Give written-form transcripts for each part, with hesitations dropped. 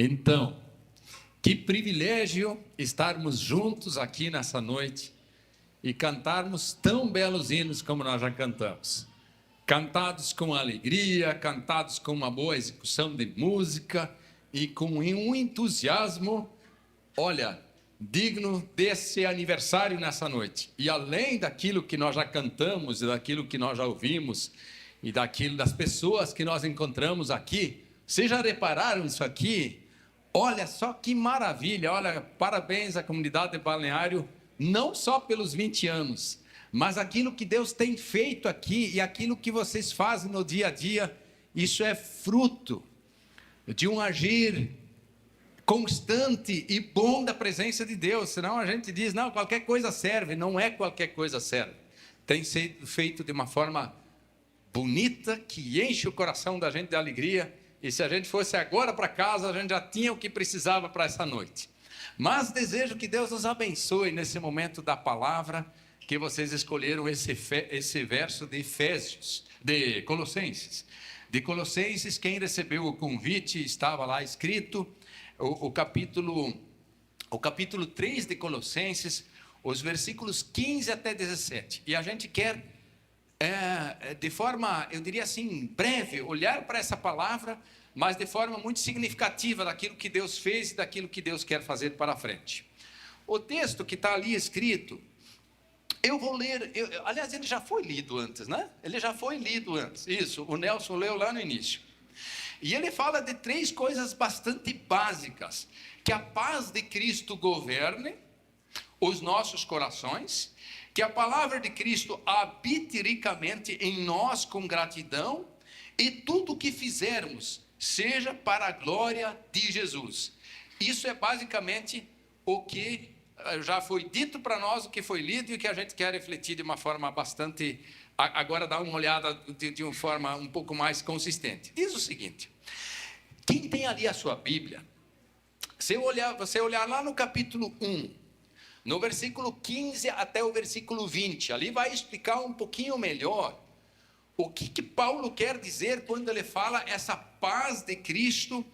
Então, que privilégio estarmos juntos aqui nessa noite e cantarmos tão belos hinos como nós já cantamos. Cantados com alegria, cantados com uma boa execução de música e com um entusiasmo, olha, digno desse aniversário nessa noite. E além daquilo que nós já cantamos, e daquilo que nós já ouvimos, e daquilo das pessoas que nós encontramos aqui, vocês já repararam isso aqui? Olha só que maravilha, olha, parabéns à comunidade de Balneário, não só pelos 20 anos, mas aquilo que Deus tem feito aqui e aquilo que vocês fazem no dia a dia, isso é fruto de um agir constante e bom da presença de Deus. Senão a gente diz, não, qualquer coisa serve. Não é qualquer coisa serve. Tem sido feito de uma forma bonita, que enche o coração da gente de alegria. E se a gente fosse agora para casa, a gente já tinha o que precisava para essa noite. Mas desejo que Deus nos abençoe nesse momento da palavra, que vocês escolheram esse verso de Efésios, de Colossenses. De Colossenses, quem recebeu o convite, estava lá escrito, o capítulo 3 de Colossenses, os versículos 15 até 17. E a gente quer, de forma, eu diria assim, breve, olhar para essa palavra, mas de forma muito significativa daquilo que Deus fez e daquilo que Deus quer fazer para frente. O texto que está ali escrito, eu vou ler, aliás, ele já foi lido antes, né? Ele já foi lido antes, isso, o Nelson leu lá no início. E ele fala de 3 coisas bastante básicas: que a paz de Cristo governe os nossos corações, que a palavra de Cristo habite ricamente em nós com gratidão, e tudo o que fizermos seja para a glória de Jesus. Isso é basicamente o que já foi dito para nós, o que foi lido e que a gente quer refletir de uma forma bastante, agora dar uma olhada de uma forma um pouco mais consistente. Diz o seguinte: quem tem ali a sua Bíblia, você olhar lá no capítulo 1, no versículo 15 até o versículo 20, ali vai explicar um pouquinho melhor o que Paulo quer dizer quando ele fala essa paz de Cristo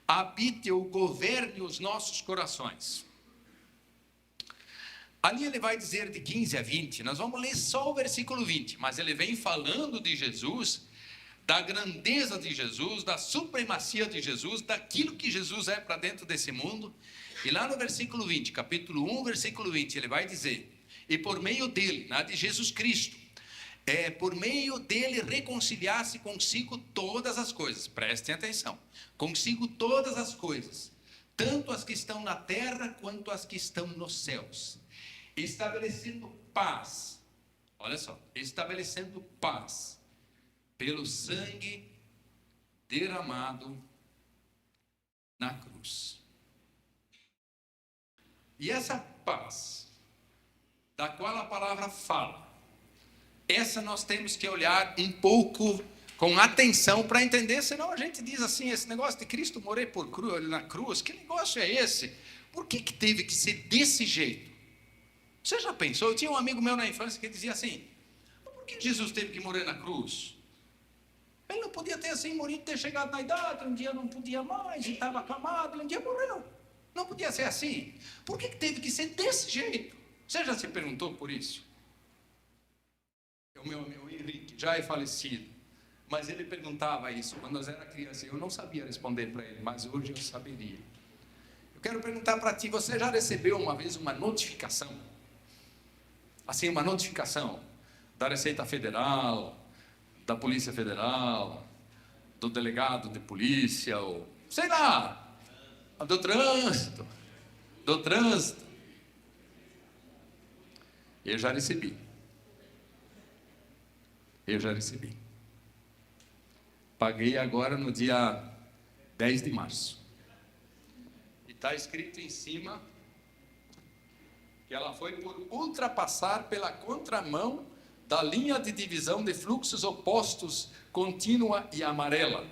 habite ou governe os nossos corações. Ali ele vai dizer de 15 a 20, nós vamos ler só o versículo 20, mas ele vem falando de Jesus, da grandeza de Jesus, da supremacia de Jesus, daquilo que Jesus é para dentro desse mundo. E lá no versículo 20, capítulo 1, versículo 20, ele vai dizer: e por meio dele, de Jesus Cristo, por meio dele reconciliar-se consigo todas as coisas, prestem atenção, consigo todas as coisas, tanto as que estão na terra quanto as que estão nos céus, estabelecendo paz, olha só, estabelecendo paz pelo sangue derramado na cruz. E essa paz, da qual a palavra fala, essa nós temos que olhar um pouco com atenção para entender, senão a gente diz assim, esse negócio de Cristo morrer na cruz, que negócio é esse? Por que teve que ser desse jeito? Você já pensou? Eu tinha um amigo meu na infância que dizia assim: por que Jesus teve que morrer na cruz? Ele não podia ter assim morrido, ter chegado na idade, um dia não podia mais, e estava acamado, um dia morreu. Não podia ser assim. Por que teve que ser desse jeito? Você já se perguntou por isso? O meu Henrique já é falecido, mas ele perguntava isso quando nós era criança. Eu não sabia responder para ele, mas hoje eu saberia. Eu quero perguntar para ti: você já recebeu uma vez uma notificação? Assim, uma notificação da Receita Federal, da Polícia Federal, do delegado de polícia, ou sei lá, do trânsito. Eu já recebi. Paguei agora no dia 10 de março. E está escrito em cima que ela foi por ultrapassar pela contramão da linha de divisão de fluxos opostos contínua e amarela.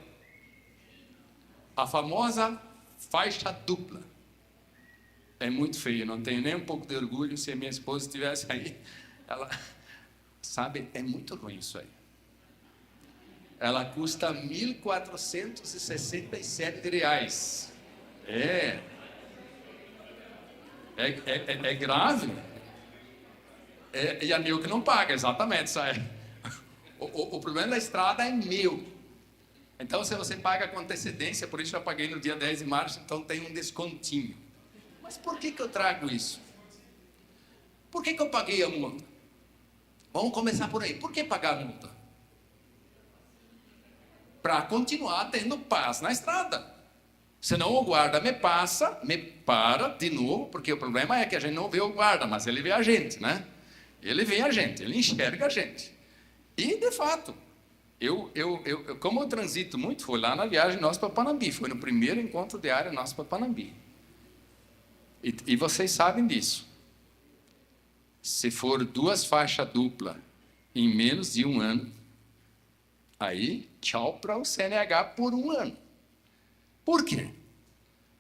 A famosa faixa dupla. É muito feio, não tenho nem um pouco de orgulho. Se a minha esposa estivesse aí, ela... Sabe, é muito ruim isso aí. Ela custa R$ 1.467. É, é grave. E é meu que não paga, exatamente. O problema da estrada é meu. Então, se você paga com antecedência, por isso eu paguei no dia 10 de março, então tem um descontinho. Mas por que eu trago isso? Por que eu paguei a multa? Vamos começar por aí. Por que pagar a multa? Para continuar tendo paz na estrada. Senão o guarda me para de novo, porque o problema é que a gente não vê o guarda, mas ele vê a gente, né? Ele vê a gente, ele enxerga a gente. E, de fato, como eu transito muito, foi lá na viagem nossa para Panambi, foi no primeiro encontro diário nosso para Panambi. E vocês sabem disso. Se for 2 faixas duplas em menos de 1 ano, aí tchau para o CNH por 1 ano. Por quê?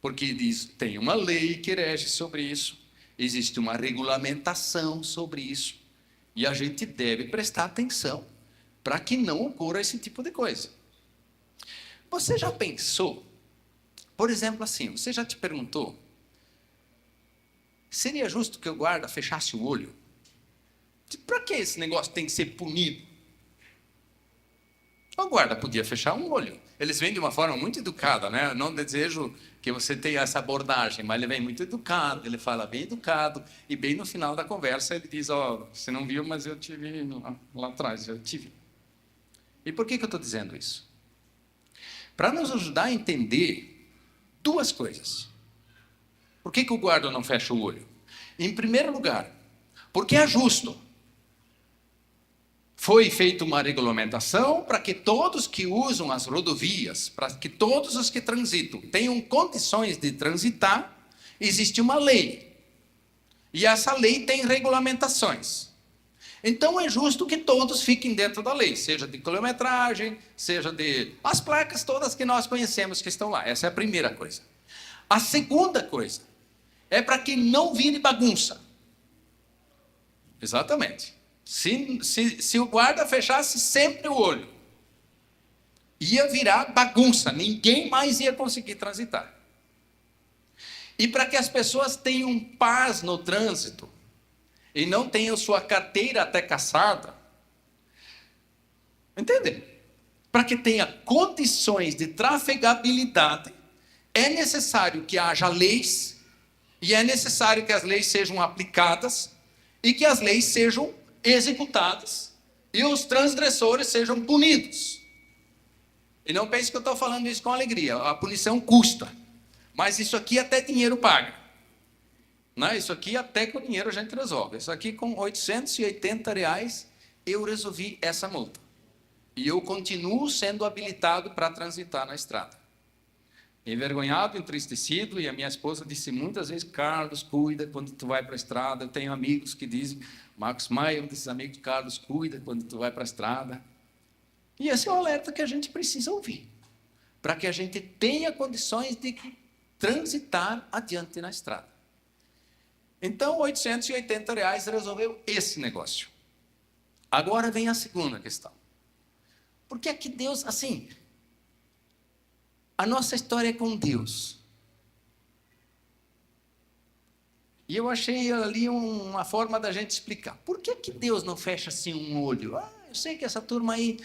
Porque tem uma lei que rege sobre isso, existe uma regulamentação sobre isso, e a gente deve prestar atenção para que não ocorra esse tipo de coisa. Você já pensou, por exemplo assim, você já te perguntou, seria justo que o guarda fechasse o olho? Para que esse negócio tem que ser punido? O guarda podia fechar um olho. Eles vêm de uma forma muito educada, né? Eu não desejo que você tenha essa abordagem, mas ele vem muito educado, ele fala bem educado, e bem no final da conversa ele diz, você não viu, mas eu te vi lá atrás, eu te vi. E por que eu estou dizendo isso? Para nos ajudar a entender 2 coisas. Por que o guarda não fecha o olho? Em primeiro lugar, porque é justo. Foi feita uma regulamentação para que todos que usam as rodovias, para que todos os que transitam tenham condições de transitar, existe uma lei. E essa lei tem regulamentações. Então é justo que todos fiquem dentro da lei, seja de quilometragem, seja de as placas todas que nós conhecemos que estão lá. Essa é a primeira coisa. A segunda coisa é para que não vire bagunça. Exatamente. Se o guarda fechasse sempre o olho, ia virar bagunça, ninguém mais ia conseguir transitar. E para que as pessoas tenham paz no trânsito, e não tenham sua carteira até caçada, entende? Para que tenha condições de trafegabilidade, é necessário que haja leis, e é necessário que as leis sejam aplicadas, e que as leis sejam executadas e os transgressores sejam punidos. E não pense que eu estou falando isso com alegria, a punição custa, mas isso aqui até dinheiro paga, né? Isso aqui até com dinheiro a gente resolve. Isso aqui com R$880 eu resolvi essa multa, e eu continuo sendo habilitado para transitar na estrada. Envergonhado, entristecido, e a minha esposa disse muitas vezes, Carlos, cuida quando tu vai para a estrada. Eu tenho amigos que dizem, Marcos Maia, um desses amigos, Carlos, cuida quando tu vai para a estrada. E esse é o alerta que a gente precisa ouvir, para que a gente tenha condições de transitar adiante na estrada. Então, R$880 resolveu esse negócio. Agora vem a segunda questão. Por que é que Deus, assim, a nossa história é com Deus. E eu achei ali uma forma da gente explicar. Por que Deus não fecha assim um olho? Eu sei que essa turma aí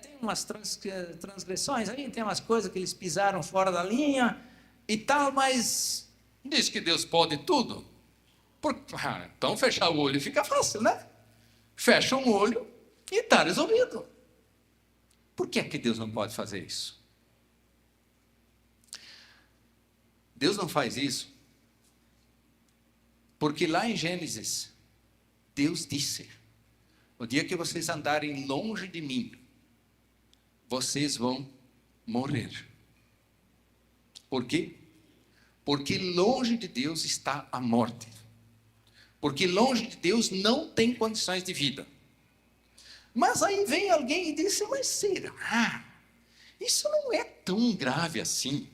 tem umas transgressões aí, tem umas coisas que eles pisaram fora da linha e tal, mas diz que Deus pode tudo. Então fechar o olho fica fácil, né? Fecha um olho e está resolvido. Por que Deus não pode fazer isso? Deus não faz isso porque lá em Gênesis, Deus disse, o dia que vocês andarem longe de mim, vocês vão morrer. Por quê? Porque longe de Deus está a morte. Porque longe de Deus não tem condições de vida. Mas aí vem alguém e diz, mas será? Isso não é tão grave assim.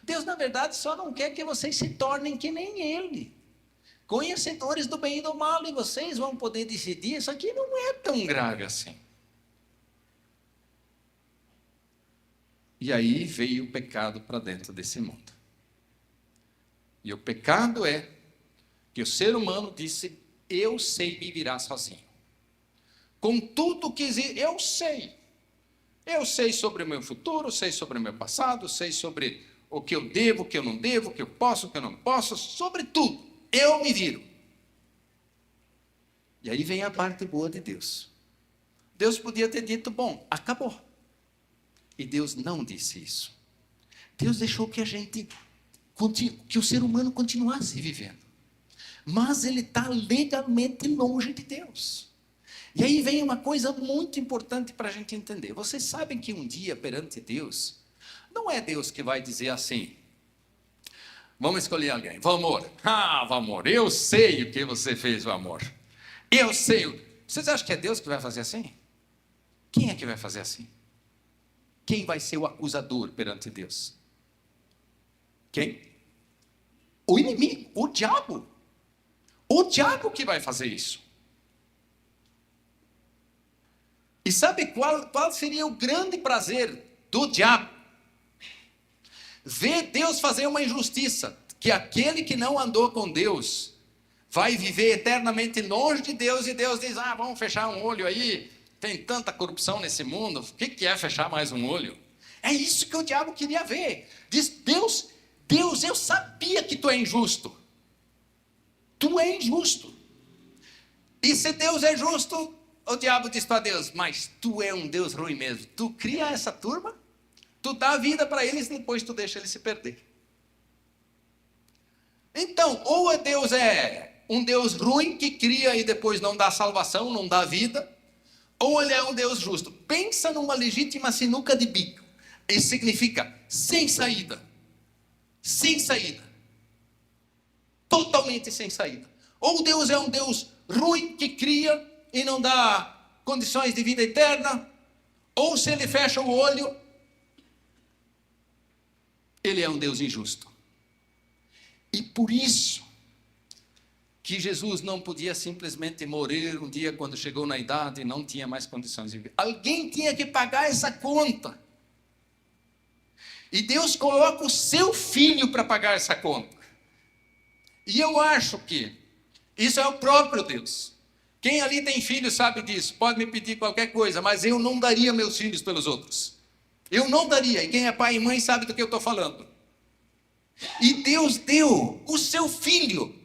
Deus, na verdade, só não quer que vocês se tornem que nem Ele. Conhecedores do bem e do mal, e vocês vão poder decidir, isso aqui não é tão grave assim. E aí veio o pecado para dentro desse mundo. E o pecado é que o ser humano disse: eu sei me virar sozinho. Com tudo que existe, eu sei. Eu sei sobre o meu futuro, sei sobre o meu passado, sei sobre o que eu devo, o que eu não devo, o que eu posso, o que eu não posso, sobre tudo. Eu me viro. E aí vem a parte boa de Deus. Deus podia ter dito: bom, acabou. E Deus não disse isso. Deus deixou que que o ser humano continuasse vivendo. Mas ele está legalmente longe de Deus. E aí vem uma coisa muito importante para a gente entender. Vocês sabem que um dia perante Deus, não é Deus que vai dizer assim: vamos escolher alguém. Valmor, Valmor, eu sei o que você fez, Valmor. Eu sei. Vocês acham que é Deus que vai fazer assim? Quem é que vai fazer assim? Quem vai ser o acusador perante Deus? Quem? O inimigo, o diabo. O diabo que vai fazer isso. E sabe qual seria o grande prazer do diabo? Ver Deus fazer uma injustiça, que aquele que não andou com Deus vai viver eternamente longe de Deus, e Deus diz: vamos fechar um olho aí, tem tanta corrupção nesse mundo, o que é fechar mais um olho? É isso que o diabo queria ver. Diz: Deus, eu sabia que tu é injusto. Tu é injusto. E se Deus é justo, o diabo diz para Deus: mas tu é um Deus ruim mesmo. Tu cria essa turma, tu dá a vida para eles e depois tu deixa eles se perder. Então, ou Deus é um Deus ruim que cria e depois não dá salvação, não dá vida, ou ele é um Deus justo. Pensa numa legítima sinuca de bico. Isso significa sem saída. Sem saída. Totalmente sem saída. Ou Deus é um Deus ruim que cria e não dá condições de vida eterna, ou se ele fecha o olho, ele é um Deus injusto. E por isso que Jesus não podia simplesmente morrer um dia quando chegou na idade e não tinha mais condições de viver. Alguém tinha que pagar essa conta. E Deus coloca o seu filho para pagar essa conta. E eu acho que isso é o próprio Deus. Quem ali tem filho sabe disso. Pode me pedir qualquer coisa, mas eu não daria meus filhos pelos outros. Eu não daria. E quem é pai e mãe sabe do que eu estou falando. E Deus deu o seu filho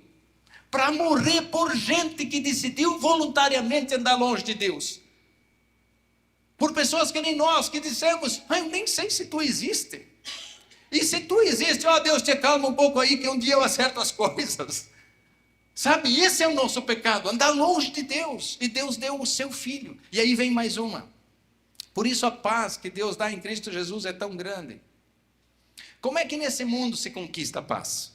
para morrer por gente que decidiu voluntariamente andar longe de Deus. Por pessoas que nem nós, que dissemos: eu nem sei se tu existe. E se tu existe, Deus, te calma um pouco aí, que um dia eu acerto as coisas. Sabe, esse é o nosso pecado, andar longe de Deus. E Deus deu o seu filho. E aí vem mais uma. Por isso a paz que Deus dá em Cristo Jesus é tão grande. Como é que nesse mundo se conquista a paz?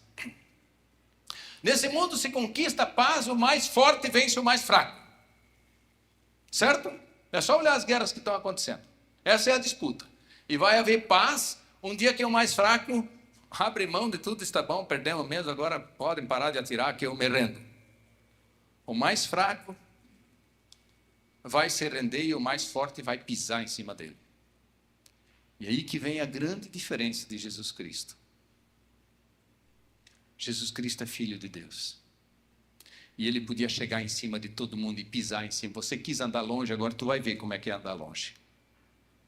Nesse mundo se conquista a paz, o mais forte vence o mais fraco. Certo? É só olhar as guerras que estão acontecendo. Essa é a disputa. E vai haver paz um dia que o mais fraco abre mão de tudo, está bom, perdemos mesmo, agora podem parar de atirar que eu me rendo. O mais fraco vai se render e o mais forte vai pisar em cima dele. E aí que vem a grande diferença de Jesus Cristo. Jesus Cristo é filho de Deus. E ele podia chegar em cima de todo mundo e pisar em cima. Você quis andar longe, agora tu vai ver como é que é andar longe.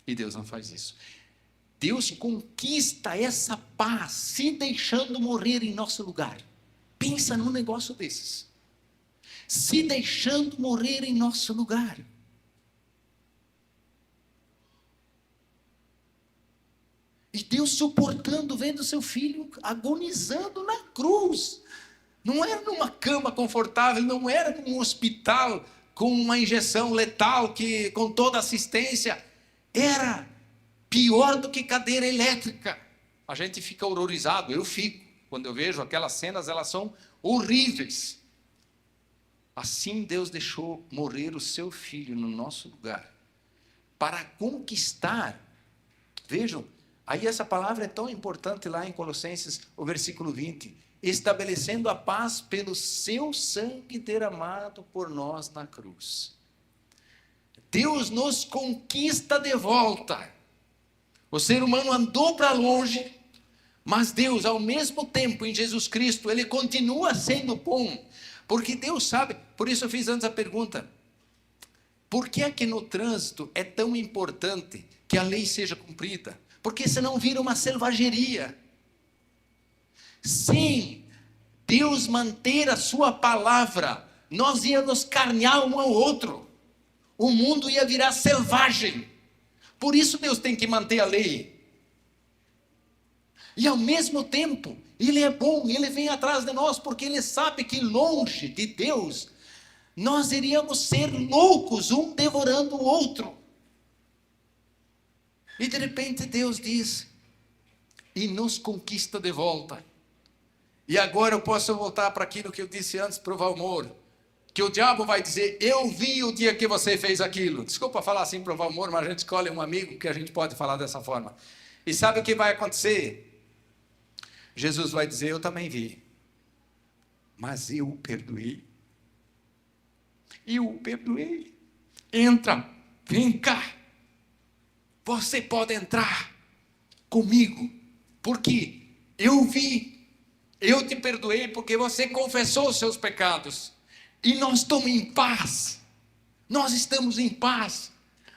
E Deus não faz isso. Deus conquista essa paz se deixando morrer em nosso lugar. Pensa num negócio desses. Se deixando morrer em nosso lugar. E Deus suportando, vendo seu filho agonizando na cruz. Não era numa cama confortável, não era num hospital com uma injeção letal, com toda assistência. Era pior do que cadeira elétrica. A gente fica horrorizado, eu fico. Quando eu vejo aquelas cenas, elas são horríveis. Assim Deus deixou morrer o seu filho no nosso lugar, para conquistar. Vejam, aí essa palavra é tão importante lá em Colossenses, o versículo 20. Estabelecendo a paz pelo seu sangue derramado por nós na cruz. Deus nos conquista de volta. O ser humano andou para longe, mas Deus, ao mesmo tempo, em Jesus Cristo, Ele continua sendo bom. Porque Deus sabe, por isso eu fiz antes a pergunta, por que é que no trânsito é tão importante que a lei seja cumprida? Porque senão vira uma selvageria. Sim, Deus manter a sua palavra, nós íamos carnear um ao outro. O mundo ia virar selvagem. Por isso Deus tem que manter a lei. E ao mesmo tempo, Ele é bom, Ele vem atrás de nós, porque Ele sabe que longe de Deus, nós iríamos ser loucos, um devorando o outro. E de repente Deus diz, e nos conquista de volta. E agora eu posso voltar para aquilo que eu disse antes para o Valmor, que o diabo vai dizer, eu vi o dia que você fez aquilo. Desculpa falar assim para o Valmor, mas a gente escolhe um amigo que a gente pode falar dessa forma. E sabe o que vai acontecer? Jesus vai dizer, eu também vi, mas eu o perdoei. Eu o perdoei. Entra, vem cá. Você pode entrar comigo, porque eu vi, eu te perdoei, porque você confessou os seus pecados. E nós estamos em paz. Nós estamos em paz.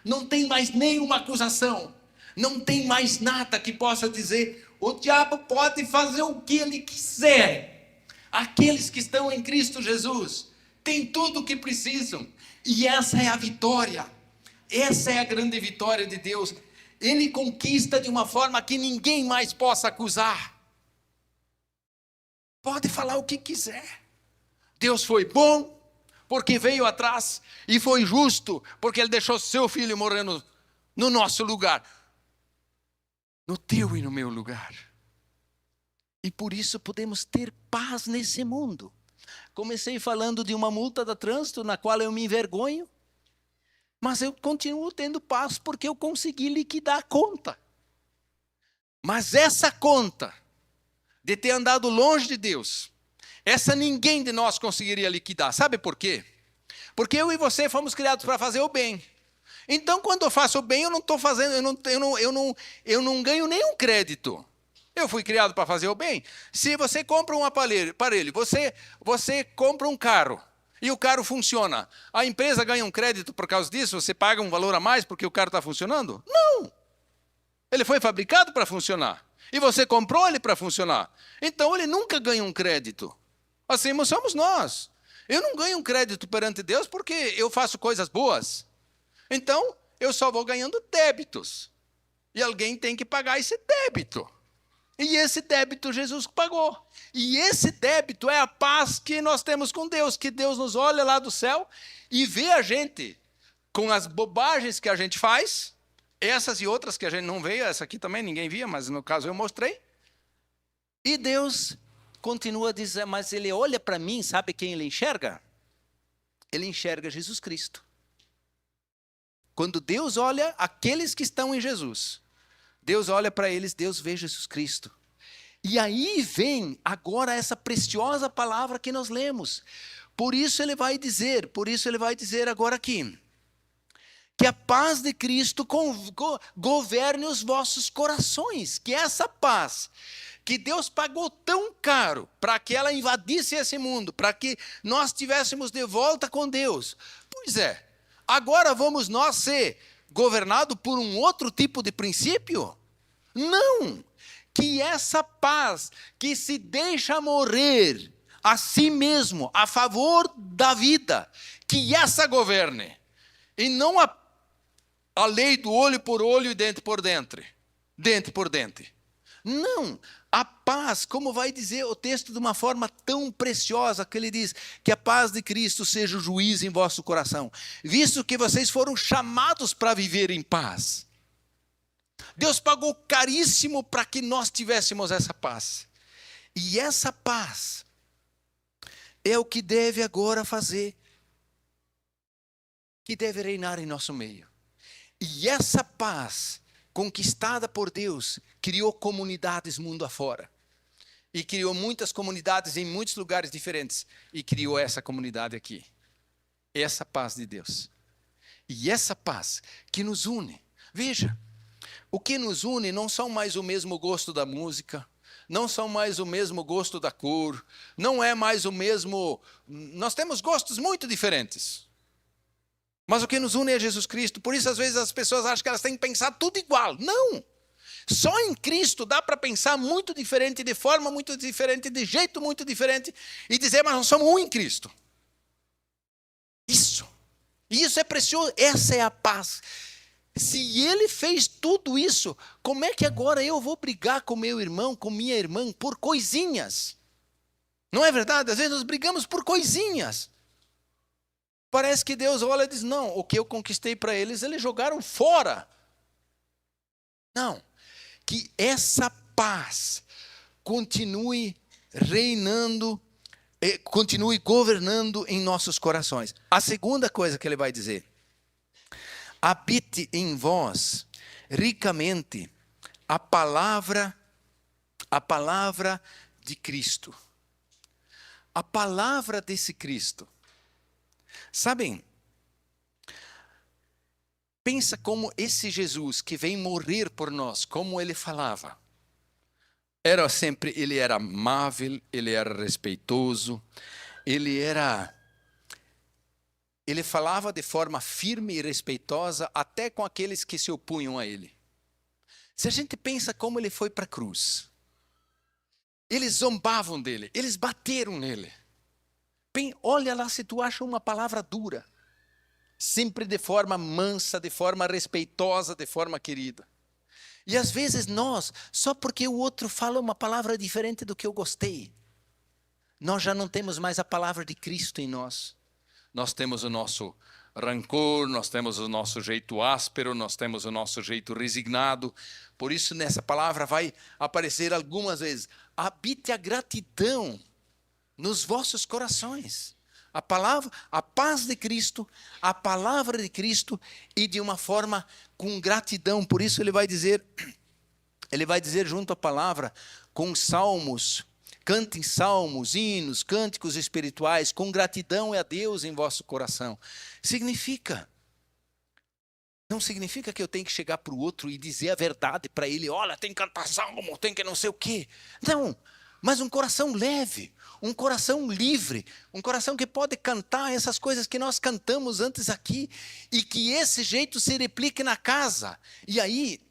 Não tem mais nenhuma acusação. Não tem mais nada que possa dizer, o diabo pode fazer o que ele quiser. Aqueles que estão em Cristo Jesus têm tudo o que precisam. E essa é a vitória. Essa é a grande vitória de Deus. Ele conquista de uma forma que ninguém mais possa acusar. Pode falar o que quiser. Deus foi bom, porque veio atrás, e foi justo, porque Ele deixou seu filho morrer no nosso lugar. No teu e no meu lugar. E por isso podemos ter paz nesse mundo. Comecei falando de uma multa de trânsito, na qual eu me envergonho, mas eu continuo tendo paz, porque eu consegui liquidar a conta. Mas essa conta, de ter andado longe de Deus, essa ninguém de nós conseguiria liquidar. Sabe por quê? Porque eu e você fomos criados para fazer o bem. Então, quando eu faço o bem, eu não estou fazendo, eu não ganho nenhum crédito. Eu fui criado para fazer o bem. Se você compra um aparelho, você compra um carro e o carro funciona, a empresa ganha um crédito por causa disso? Você paga um valor a mais porque o carro está funcionando? Não. Ele foi fabricado para funcionar. E você comprou ele para funcionar. Então, ele nunca ganha um crédito. Assim somos nós. Eu não ganho um crédito perante Deus porque eu faço coisas boas. Então, eu só vou ganhando débitos. E alguém tem que pagar esse débito. E esse débito Jesus pagou. E esse débito é a paz que nós temos com Deus. Que Deus nos olha lá do céu e vê a gente com as bobagens que a gente faz. Essas e outras que a gente não vê. Essa aqui também ninguém via, mas no caso eu mostrei. E Deus continua a dizer, mas Ele olha para mim, sabe quem Ele enxerga? Ele enxerga Jesus Cristo. Quando Deus olha aqueles que estão em Jesus, Deus olha para eles, Deus vê Jesus Cristo. E aí vem agora essa preciosa palavra que nós lemos. Por isso ele vai dizer agora aqui, que a paz de Cristo governe os vossos corações. Que essa paz que Deus pagou tão caro para que ela invadisse esse mundo, para que nós estivéssemos de volta com Deus. Pois é. Agora vamos nós ser governados por um outro tipo de princípio? Não! Que essa paz que se deixa morrer a si mesmo, a favor da vida, que essa governe. E não a lei do olho por olho e dente por dente. Dente por dente. Não! A paz, como vai dizer o texto de uma forma tão preciosa, que ele diz, que a paz de Cristo seja o juiz em vosso coração, visto que vocês foram chamados para viver em paz. Deus pagou caríssimo para que nós tivéssemos essa paz. E essa paz é o que deve agora fazer, que deve reinar em nosso meio. E essa paz conquistada por Deus, criou comunidades mundo afora. E criou muitas comunidades em muitos lugares diferentes. E criou essa comunidade aqui. Essa paz de Deus. E essa paz que nos une. Veja, O que nos une não são mais o mesmo gosto da música, não são mais o mesmo gosto da cor, não é mais o mesmo... Nós temos gostos muito diferentes. Mas o que nos une é Jesus Cristo. Por isso, às vezes, as pessoas acham que elas têm que pensar tudo igual. Não! Só em Cristo dá para pensar muito diferente, de forma muito diferente, de jeito muito diferente, e dizer, mas nós somos um em Cristo. Isso. E isso é precioso. Essa é a paz. Se ele fez tudo isso, como é que agora eu vou brigar com meu irmão, com minha irmã, por coisinhas? Não é verdade? Às vezes nós brigamos por coisinhas. Parece que Deus olha e diz, não, o que eu conquistei para eles jogaram fora. Não. Que essa paz continue reinando, continue governando em nossos corações. A segunda coisa que ele vai dizer: habite em vós ricamente a palavra de Cristo. A palavra desse Cristo. Sabem, pensa como esse Jesus que vem morrer por nós, como ele falava. Ele era amável, ele era respeitoso, ele falava de forma firme e respeitosa até com aqueles que se opunham a ele. Se a gente pensa como ele foi para a cruz, eles zombavam dele, eles bateram nele. Bem, olha lá se tu acha uma palavra dura, sempre de forma mansa, de forma respeitosa, de forma querida. E às vezes nós, só porque o outro fala uma palavra diferente do que eu gostei, nós já não temos mais a palavra de Cristo em nós. Nós temos o nosso rancor, nós temos o nosso jeito áspero, nós temos o nosso jeito resignado. Por isso nessa palavra vai aparecer algumas vezes: habite a gratidão nos vossos corações. A palavra, a paz de Cristo, a palavra de Cristo, e de uma forma com gratidão. Por isso ele vai dizer junto à palavra, com salmos, cantem salmos, hinos, cânticos espirituais, com gratidão a Deus em vosso coração. Não significa que eu tenho que chegar para o outro e dizer a verdade para ele, olha, tem que cantar salmo, tem que não sei o quê. Não, mas um coração leve, um coração livre, um coração que pode cantar essas coisas que nós cantamos antes aqui, e que esse jeito se replique na casa, e aí,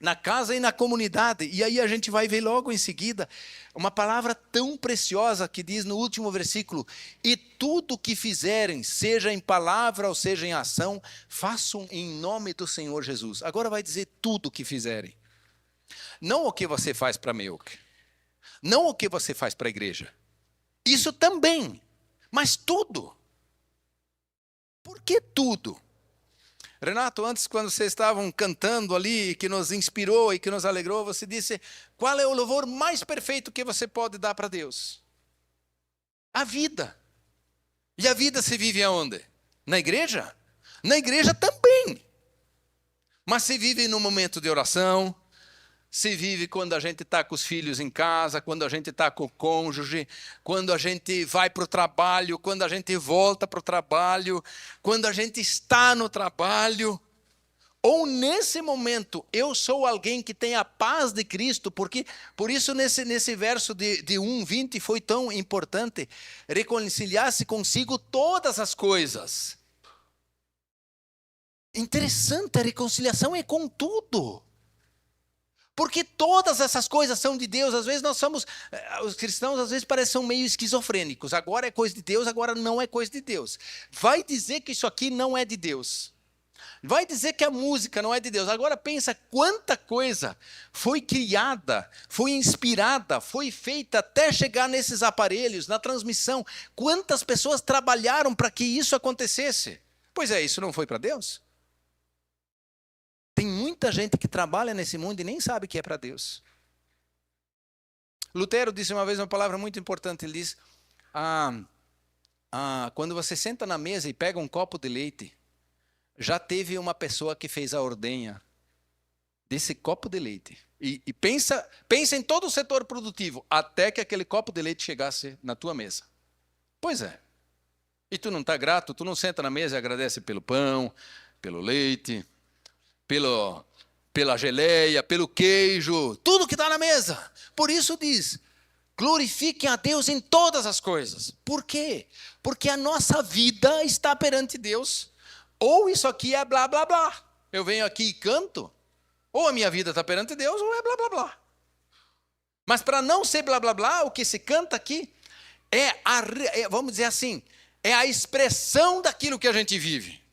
na casa e na comunidade. E aí a gente vai ver logo em seguida uma palavra tão preciosa que diz no último versículo: e tudo que fizerem, seja em palavra ou seja em ação, façam em nome do Senhor Jesus. Agora vai dizer tudo que fizerem. Não o que você faz para Milk, não o que você faz para a igreja. Isso também, mas tudo. Por que tudo? Renato, antes quando vocês estavam cantando ali, que nos inspirou e que nos alegrou, você disse, qual é o louvor mais perfeito que você pode dar para Deus? A vida. E a vida se vive aonde? Na igreja? Na igreja também. Mas se vive no momento de oração, se vive quando a gente está com os filhos em casa, quando a gente está com o cônjuge, quando a gente vai para o trabalho, quando a gente volta para o trabalho, quando a gente está no trabalho. Ou nesse momento, eu sou alguém que tem a paz de Cristo, porque por isso nesse verso de 1:20 foi tão importante, reconciliar-se consigo todas as coisas. Interessante, a reconciliação é com tudo. Porque todas essas coisas são de Deus. Às vezes os cristãos às vezes parecem meio esquizofrênicos. Agora é coisa de Deus, agora não é coisa de Deus. Vai dizer que isso aqui não é de Deus. Vai dizer que a música não é de Deus. Agora pensa quanta coisa foi criada, foi inspirada, foi feita até chegar nesses aparelhos, na transmissão. Quantas pessoas trabalharam para que isso acontecesse? Pois é, isso não foi para Deus? Tem muita gente que trabalha nesse mundo e nem sabe que é para Deus. Lutero disse uma vez uma palavra muito importante. Ele diz, quando você senta na mesa e pega um copo de leite, já teve uma pessoa que fez a ordenha desse copo de leite. E pensa em todo o setor produtivo, até que aquele copo de leite chegasse na tua mesa. Pois é. E tu não está grato, tu não senta na mesa e agradece pelo pão, pelo leite, pela geleia, pelo queijo, tudo que está na mesa. Por isso diz, glorifiquem a Deus em todas as coisas. Por quê? Porque a nossa vida está perante Deus. Ou isso aqui é blá, blá, blá. Eu venho aqui e canto. Ou a minha vida está perante Deus, ou é blá, blá, blá. Mas para não ser blá, blá, blá, o que se canta aqui vamos dizer assim, é a expressão daquilo que a gente vive.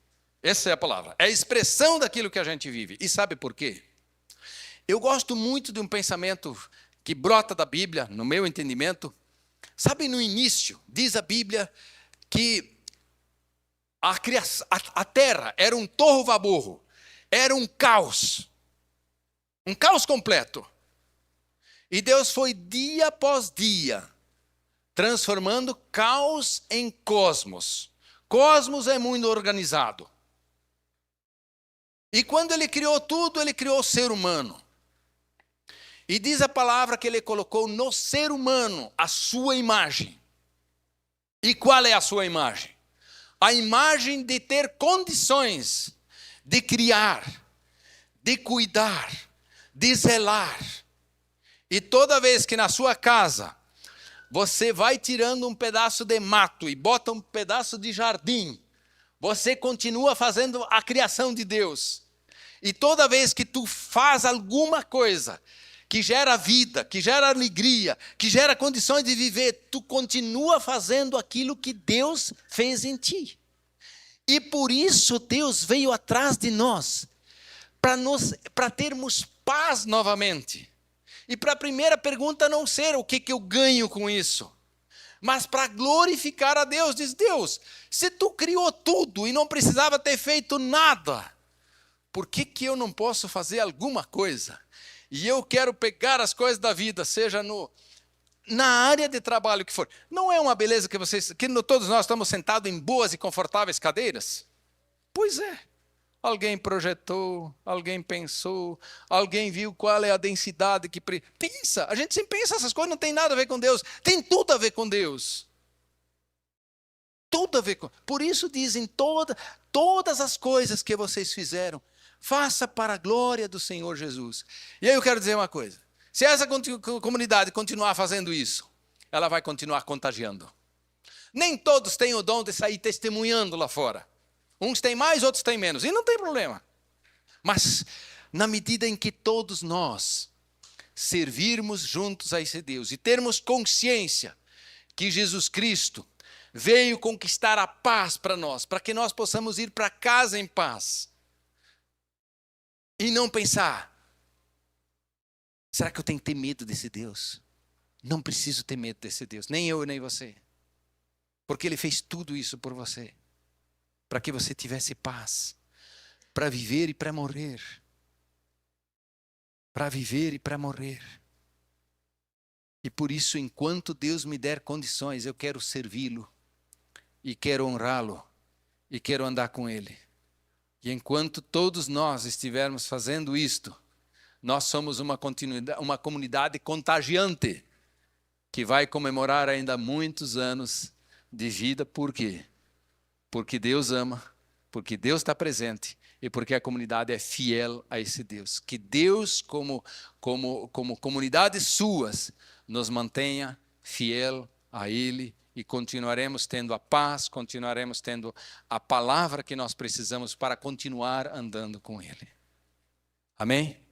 Essa é a palavra. É a expressão daquilo que a gente vive. E sabe por quê? Eu gosto muito de um pensamento que brota da Bíblia, no meu entendimento. Sabe, no início, diz a Bíblia que a terra era um torvo-vaborro, era um caos completo. E Deus foi dia após dia transformando caos em cosmos. Cosmos é mundo organizado. E quando ele criou tudo, ele criou o ser humano. E diz a palavra que ele colocou no ser humano a sua imagem. E qual é a sua imagem? A imagem de ter condições de criar, de cuidar, de zelar. E toda vez que na sua casa você vai tirando um pedaço de mato e bota um pedaço de jardim, você continua fazendo a criação de Deus. E toda vez que tu faz alguma coisa que gera vida, que gera alegria, que gera condições de viver, tu continua fazendo aquilo que Deus fez em ti. E por isso Deus veio atrás de nós, para termos paz novamente. E para a primeira pergunta não ser o que eu ganho com isso, mas para glorificar a Deus. Diz, Deus, se tu criou tudo e não precisava ter feito nada, por que eu não posso fazer alguma coisa? E eu quero pegar as coisas da vida, seja na área de trabalho que for. Não é uma beleza que todos nós estamos sentados em boas e confortáveis cadeiras? Pois é. Alguém projetou, alguém pensou, alguém viu qual é a densidade que... Pensa, a gente sempre pensa essas coisas, não tem nada a ver com Deus. Tem tudo a ver com Deus. Tudo a ver com... Por isso dizem, todas as coisas que vocês fizeram, faça para a glória do Senhor Jesus. E aí eu quero dizer uma coisa. Se essa comunidade continuar fazendo isso, ela vai continuar contagiando. Nem todos têm o dom de sair testemunhando lá fora. Uns têm mais, outros têm menos. E não tem problema. Mas, na medida em que todos nós servirmos juntos a esse Deus e termos consciência que Jesus Cristo veio conquistar a paz para nós, para que nós possamos ir para casa em paz. E não pensar, será que eu tenho que ter medo desse Deus? Não preciso ter medo desse Deus, nem eu nem você. Porque Ele fez tudo isso por você. Para que você tivesse paz, para viver e para morrer. Para viver e para morrer. E por isso, enquanto Deus me der condições, eu quero servi-lo, e quero honrá-lo, e quero andar com Ele. E enquanto todos nós estivermos fazendo isto, nós somos uma comunidade contagiante, que vai comemorar ainda muitos anos de vida. Por quê? Porque Deus ama, porque Deus está presente e porque a comunidade é fiel a esse Deus. Que Deus, como comunidades suas, nos mantenha fiel a Ele e continuaremos tendo a paz, continuaremos tendo a palavra que nós precisamos para continuar andando com Ele. Amém?